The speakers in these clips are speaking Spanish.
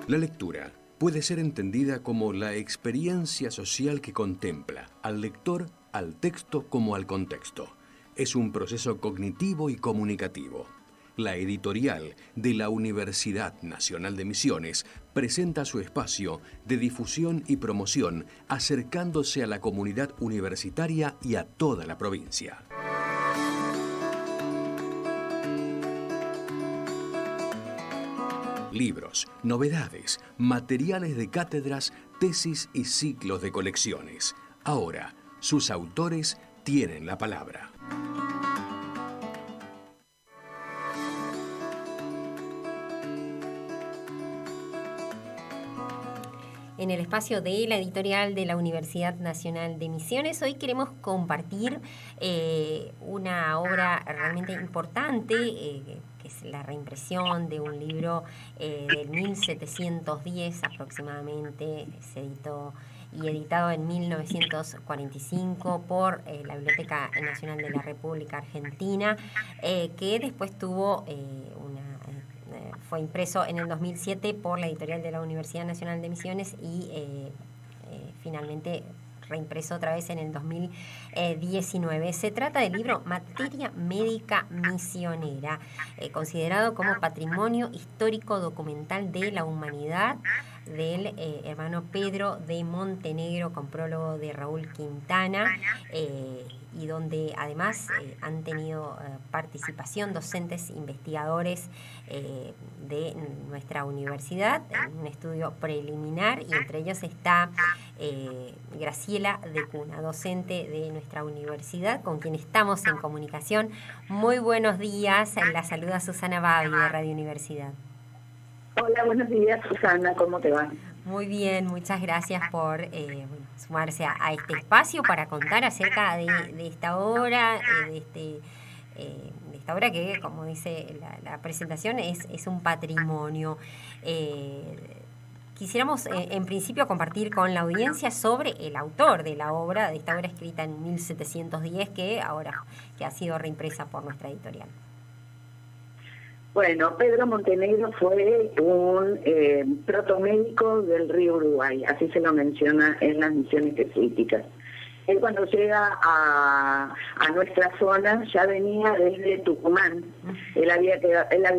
La lectura puede ser entendida como la experiencia social que contempla al lector, al texto como al contexto. Es un proceso cognitivo y comunicativo. La editorial de la Universidad Nacional de Misiones presenta su espacio de difusión y promoción acercándose a la comunidad universitaria y a toda la provincia. Libros, novedades, materiales de cátedras, tesis y ciclos de colecciones. Ahora, sus autores tienen la palabra. En el espacio de la editorial de la Universidad Nacional de Misiones, hoy queremos compartir una obra realmente importante, que es la reimpresión de un libro de 1710 aproximadamente. Se editó y editado en 1945 por la Biblioteca Nacional de la República Argentina, que después tuvo fue impreso en el 2007 por la editorial de la Universidad Nacional de Misiones y finalmente reimpreso otra vez en el 2019. Se trata del libro Materia Médica Misionera, considerado como Patrimonio Histórico Documental de la Humanidad, del hermano Pedro de Montenegro, con prólogo de Raúl Quintana, y donde además han tenido participación docentes investigadores de nuestra universidad, en un estudio preliminar, y entre ellos está Graciela de Cuna, docente de nuestra universidad, con quien estamos en comunicación. Muy buenos días, la saluda Susana Babi de Radio Universidad. Hola, buenos días, Susana, ¿cómo te va? Muy bien, muchas gracias por sumarse a este espacio para contar acerca de esta obra, de esta obra que, como dice la presentación, es un patrimonio. Quisiéramos en principio compartir con la audiencia sobre el autor de la obra, de esta obra escrita en 1710, que ha sido reimpresa por nuestra editorial. Bueno, Pedro Montenegro fue un protomédico del río Uruguay, así se lo menciona en las misiones jesuíticas. Él, cuando llega a nuestra zona, ya venía desde Tucumán. Él había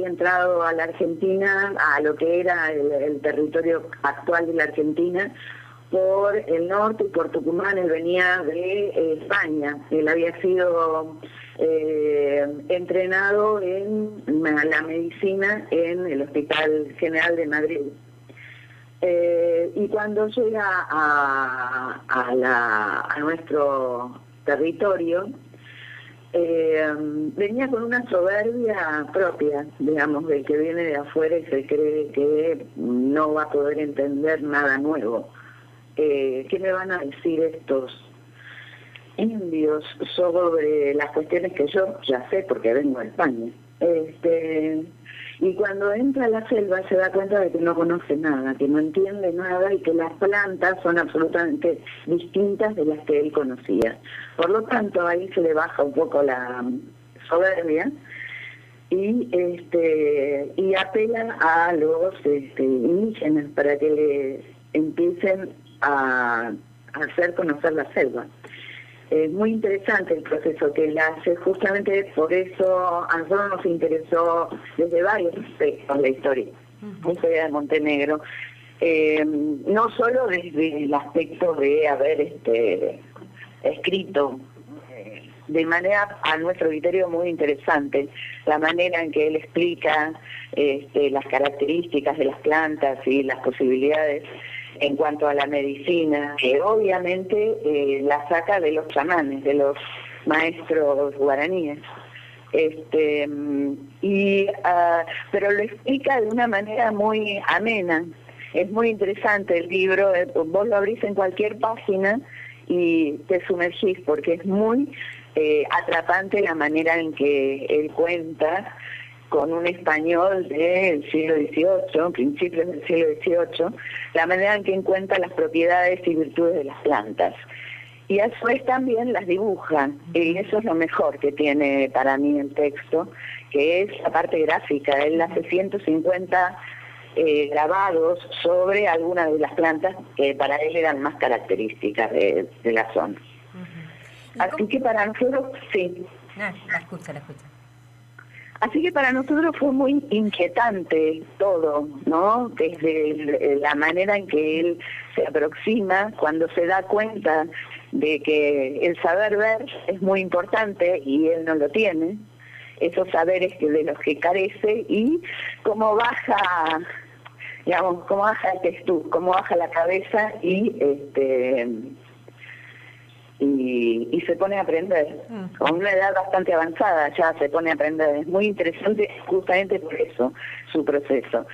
entrado a la Argentina, a lo que era el territorio actual de la Argentina, por el norte y por Tucumán. Él venía de España. Él había sido entrenado en la medicina en el Hospital General de Madrid. Y cuando llega a nuestro territorio, venía con una soberbia propia, digamos, del que viene de afuera y se cree que no va a poder entender nada nuevo. ¿Qué me van a decir estos indios sobre las cuestiones que yo ya sé porque vengo de España? Y cuando entra a la selva se da cuenta de que no conoce nada, que no entiende nada y que las plantas son absolutamente distintas de las que él conocía. Por lo tanto, ahí se le baja un poco la soberbia y apela a los indígenas para que le empiecen a hacer conocer la selva. Es muy interesante el proceso que él hace, justamente por eso a nosotros nos interesó desde varios aspectos la historia de Montenegro, no solo desde el aspecto de haber escrito de manera, a nuestro criterio, muy interesante, la manera en que él explica las características de las plantas y las posibilidades en cuanto a la medicina, que obviamente la saca de los chamanes, de los maestros guaraníes. Pero lo explica de una manera muy amena. Es muy interesante el libro, vos lo abrís en cualquier página y te sumergís, porque es muy atrapante la manera en que él cuenta, con un español del siglo XVIII, principios del siglo XVIII, la manera en que encuentra las propiedades y virtudes de las plantas. Y a su vez también las dibuja, y eso es lo mejor que tiene para mí el texto, que es la parte gráfica. Él hace 150 grabados sobre algunas de las plantas que para él eran más características de la zona. Así que para nosotros, sí. La escucho. Así que para nosotros fue muy inquietante todo, ¿no? Desde la manera en que él se aproxima, cuando se da cuenta de que el saber ver es muy importante y él no lo tiene, esos saberes de los que carece, y cómo baja, digamos, cómo baja el testuz, cómo baja la cabeza y se pone a aprender. Con una edad bastante avanzada ya se pone a aprender. Es muy interesante justamente por eso, su proceso,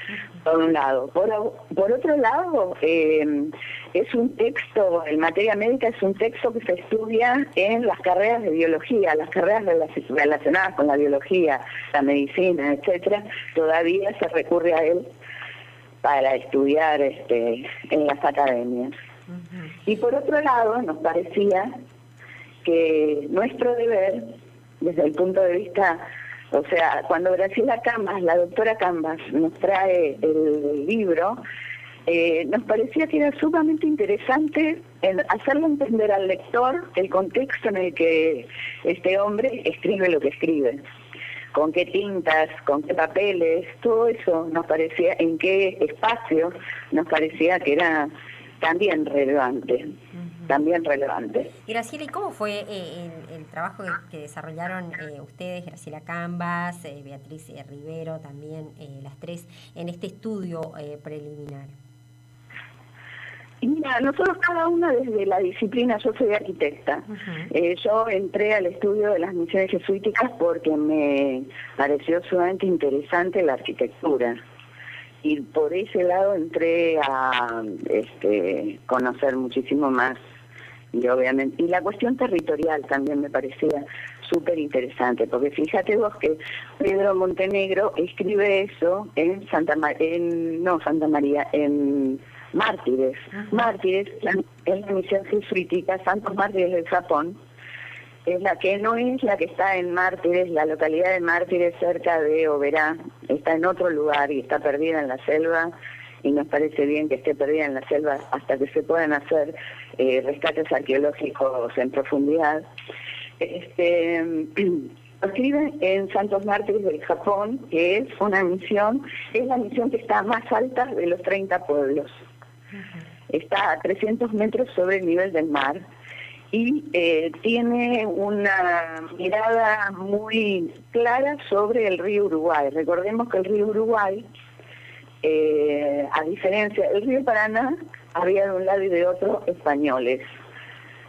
por un lado. Por otro lado, es un texto, en materia médica es un texto que se estudia en las carreras de biología, las carreras relacionadas con la biología, la medicina, etcétera. Todavía se recurre a él para estudiar en las academias. Y por otro lado, nos parecía que nuestro deber, desde el punto de vista, o sea, cuando Graciela Cambas, la doctora Cambas, nos trae el libro, nos parecía que era sumamente interesante hacerle entender al lector el contexto en el que este hombre escribe lo que escribe. Con qué tintas, con qué papeles, todo eso nos parecía, en qué espacio nos parecía que era también relevante. Graciela, ¿y cómo fue el trabajo que desarrollaron ustedes, Graciela Cambas, Beatriz Rivero, también las tres, en este estudio preliminar? Y mira, nosotros cada una desde la disciplina, yo soy arquitecta, yo entré al estudio de las misiones jesuíticas porque me pareció sumamente interesante la arquitectura. Y por ese lado entré a conocer muchísimo más, y obviamente, y la cuestión territorial también me parecía súper interesante, porque fíjate vos que Pedro Montenegro escribe eso en Mártires. Mártires es la misión jesuítica, Santos Mártires del Japón, es la que no es la que está en Mártires, la localidad de Mártires cerca de Oberá, está en otro lugar y está perdida en la selva, y nos parece bien que esté perdida en la selva hasta que se puedan hacer rescates arqueológicos en profundidad. Escribe en Santos Mártires del Japón, que es una misión, es la misión que está más alta de los 30 pueblos. Está a 300 metros sobre el nivel del mar, y tiene una mirada muy clara sobre el río Uruguay. Recordemos que el río Uruguay, a diferencia del río Paraná, había de un lado y de otro españoles.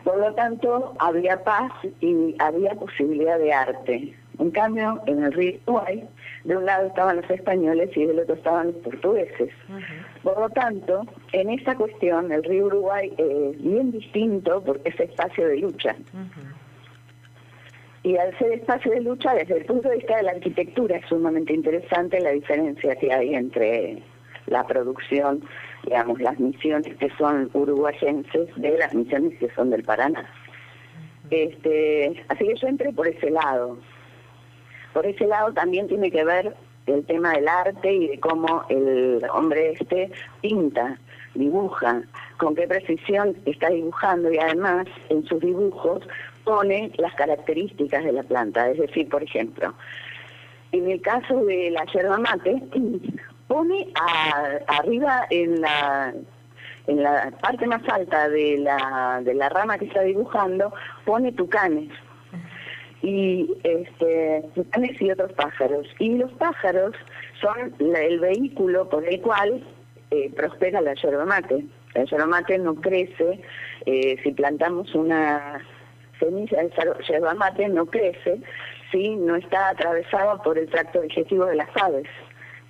Por lo tanto, había paz y había posibilidad de arte. En cambio, en el río Uruguay, de un lado estaban los españoles y del otro estaban los portugueses. Por lo tanto, en esta cuestión, el río Uruguay es bien distinto porque es espacio de lucha. Y al ser espacio de lucha, desde el punto de vista de la arquitectura, es sumamente interesante la diferencia que hay entre la producción, digamos, las misiones que son uruguayenses de las misiones que son del Paraná. Así que yo entré por ese lado. Por ese lado también tiene que ver el tema del arte y de cómo el hombre pinta, dibuja, con qué precisión está dibujando, y además en sus dibujos pone las características de la planta. Es decir, por ejemplo, en el caso de la yerba mate, pone arriba en la parte más alta de la rama que está dibujando, pone tucanes. Y tucanes y otros pájaros. Y los pájaros son el vehículo por el cual prospera la yerba mate. La yerba mate no crece, si plantamos una semilla de yerba mate no crece si no está atravesada por el tracto digestivo de las aves,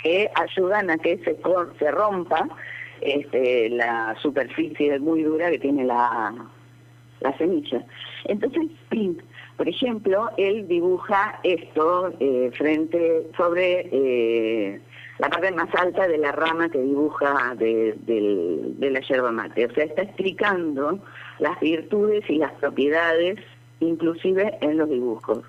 que ayudan a que se rompa la superficie muy dura que tiene la semilla. Entonces, por ejemplo, él dibuja esto sobre la parte más alta de la rama que dibuja de la yerba mate. O sea, está explicando las virtudes y las propiedades, inclusive en los dibujos.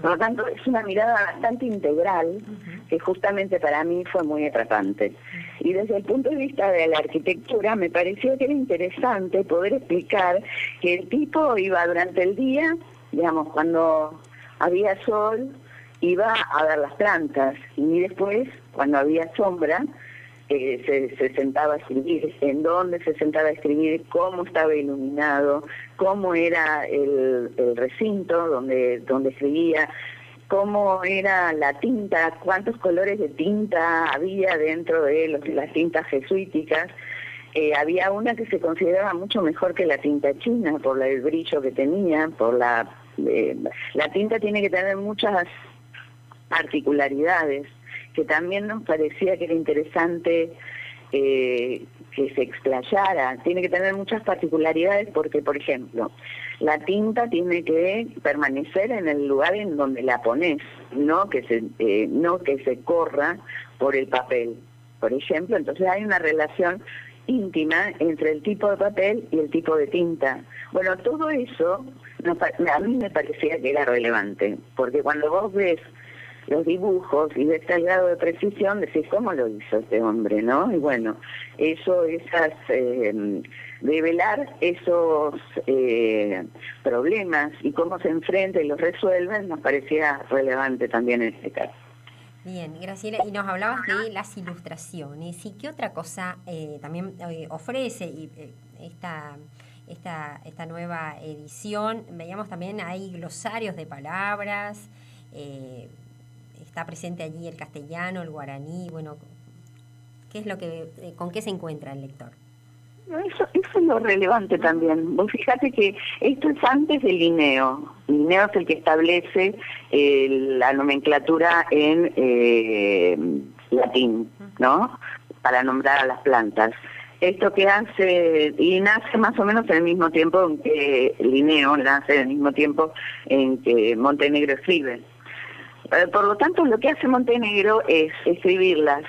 Por lo tanto, es una mirada bastante integral que justamente para mí fue muy atrapante. Y desde el punto de vista de la arquitectura me pareció que era interesante poder explicar que el tipo iba durante el día, digamos, cuando había sol, iba a ver las plantas, y después, cuando había sombra, se sentaba a escribir. En dónde se sentaba a escribir, cómo estaba iluminado, cómo era el recinto donde escribía, cómo era la tinta, cuántos colores de tinta había dentro de las tintas jesuíticas. Había una que se consideraba mucho mejor que la tinta china por el brillo que tenía, la tinta tiene que tener muchas particularidades, que también nos parecía que era interesante que se explayara. Tiene que tener muchas particularidades porque, por ejemplo, la tinta tiene que permanecer en el lugar en donde la pones, no que se corra por el papel, por ejemplo. Entonces hay una relación íntima entre el tipo de papel y el tipo de tinta. Bueno, todo eso a mí me parecía que era relevante, porque cuando vos ves los dibujos y de este grado de precisión, decís, ¿cómo lo hizo este hombre, no? Y bueno, develar esos problemas y cómo se enfrenta y los resuelven, nos parecía relevante también en este caso. Bien, Graciela, y nos hablabas de las ilustraciones, ¿y qué otra cosa también ofrece esta nueva edición? Veíamos también, hay glosarios de palabras, está presente allí el castellano, el guaraní, bueno, ¿qué es con qué se encuentra el lector? Eso es lo relevante también. Vos fíjate que esto es antes de Linneo. Linneo es el que establece la nomenclatura en latín, ¿no? Para nombrar a las plantas. Esto que hace, y nace más o menos en el mismo tiempo en que Linneo nace en el mismo tiempo en que Montenegro escribe. Por lo tanto, lo que hace Montenegro es escribirlas,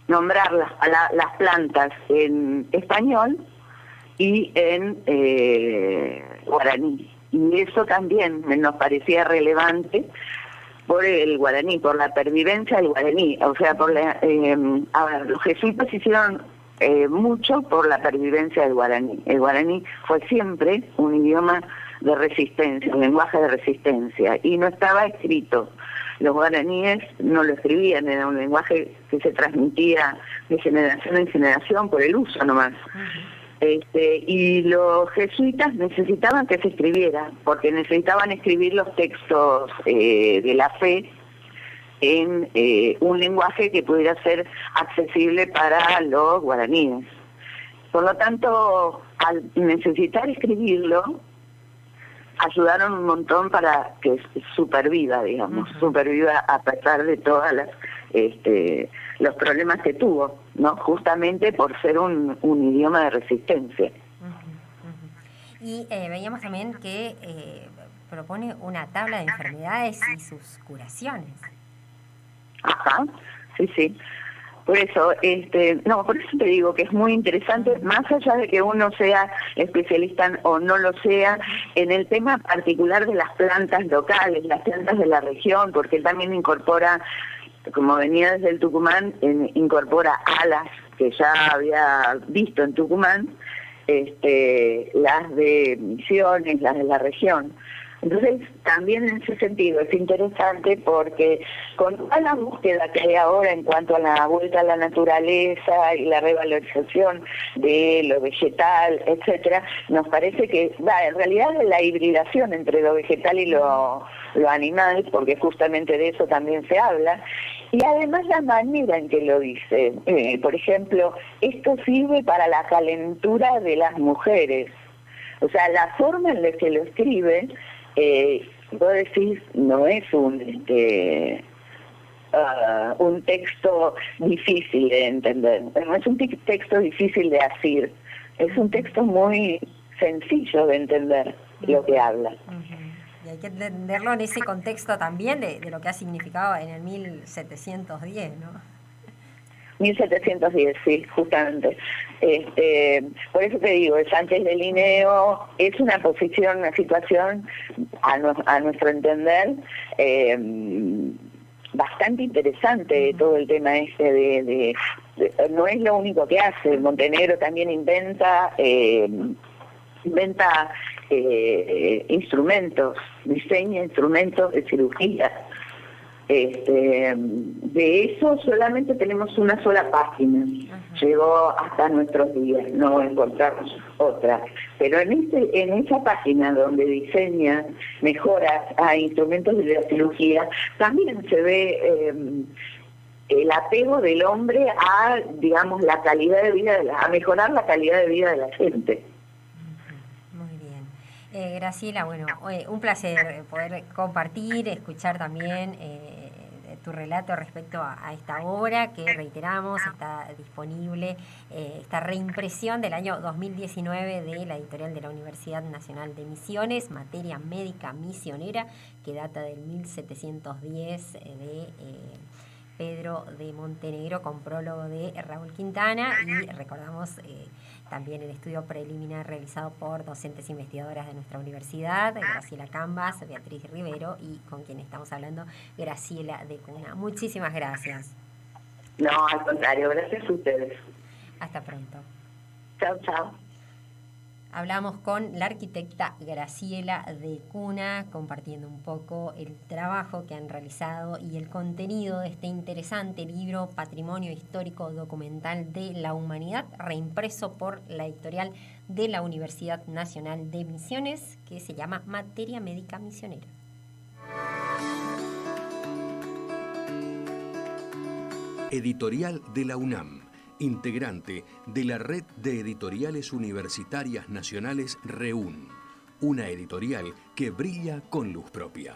nombrar las plantas en español y en guaraní. Y eso también nos parecía relevante por el guaraní, por la pervivencia del guaraní. O sea, los jesuitas hicieron mucho por la pervivencia del guaraní. El guaraní fue siempre un idioma de resistencia, un lenguaje de resistencia, y no estaba escrito. Los guaraníes no lo escribían, era un lenguaje que se transmitía de generación en generación por el uso nomás. Y los jesuitas necesitaban que se escribiera, porque necesitaban escribir los textos de la fe en un lenguaje que pudiera ser accesible para los guaraníes. Por lo tanto, al necesitar escribirlo, ayudaron un montón para que superviva, digamos, superviva a pesar de todas los problemas que tuvo, ¿no? Justamente por ser un idioma de resistencia. Y veíamos también que propone una tabla de enfermedades y sus curaciones. Ajá, sí. Por eso, por eso te digo que es muy interesante, más allá de que uno sea especialista o no lo sea, en el tema particular de las plantas locales, las plantas de la región, porque él también incorpora, como venía desde el Tucumán, incorpora alas que ya había visto en Tucumán, las de Misiones, las de la región. Entonces, también en ese sentido es interesante porque con toda la búsqueda que hay ahora en cuanto a la vuelta a la naturaleza y la revalorización de lo vegetal, etcétera, nos parece que, en realidad, la hibridación entre lo vegetal y lo animal, porque justamente de eso también se habla, y además la manera en que lo dice. Por ejemplo, esto sirve para la calentura de las mujeres. O sea, la forma en la que lo escribe, vos decís, no es un texto difícil de entender, no es un texto difícil de asir, es un texto muy sencillo de entender lo que habla. Y hay que entenderlo en ese contexto también de lo que ha significado en el 1710, ¿no? 1710, sí, justamente. Por eso te digo, es antes de Linneo, es una posición, una situación, a nuestro entender, bastante interesante todo el tema de no es lo único que hace. Montenegro también inventa instrumentos, diseña instrumentos de cirugía. De eso solamente tenemos una sola página. Llegó hasta nuestros días, no encontramos otra. Pero en esa página donde diseña mejoras a instrumentos de la cirugía, también se ve el apego del hombre a, digamos, la calidad de vida, a mejorar la calidad de vida de la gente. Muy bien. Graciela, bueno, un placer poder compartir, escuchar también tu relato respecto a esta obra que, reiteramos, está disponible, esta reimpresión del año 2019 de la editorial de la Universidad Nacional de Misiones, Materia Médica Misionera, que data del 1710 de Pedro de Montenegro, con prólogo de Raúl Quintana, y recordamos también el estudio preliminar realizado por docentes investigadoras de nuestra universidad, Graciela Cambas, Beatriz Rivero, y con quien estamos hablando, Graciela de Cuna. Muchísimas gracias. No, al contrario, gracias a ustedes. Hasta pronto. Chao, chao. Hablamos con la arquitecta Graciela de Cuna, compartiendo un poco el trabajo que han realizado y el contenido de este interesante libro, Patrimonio Histórico Documental de la Humanidad, reimpreso por la editorial de la Universidad Nacional de Misiones, que se llama Materia Médica Misionera. Editorial de la UNAM, integrante de la Red de Editoriales Universitarias Nacionales REUN, una editorial que brilla con luz propia.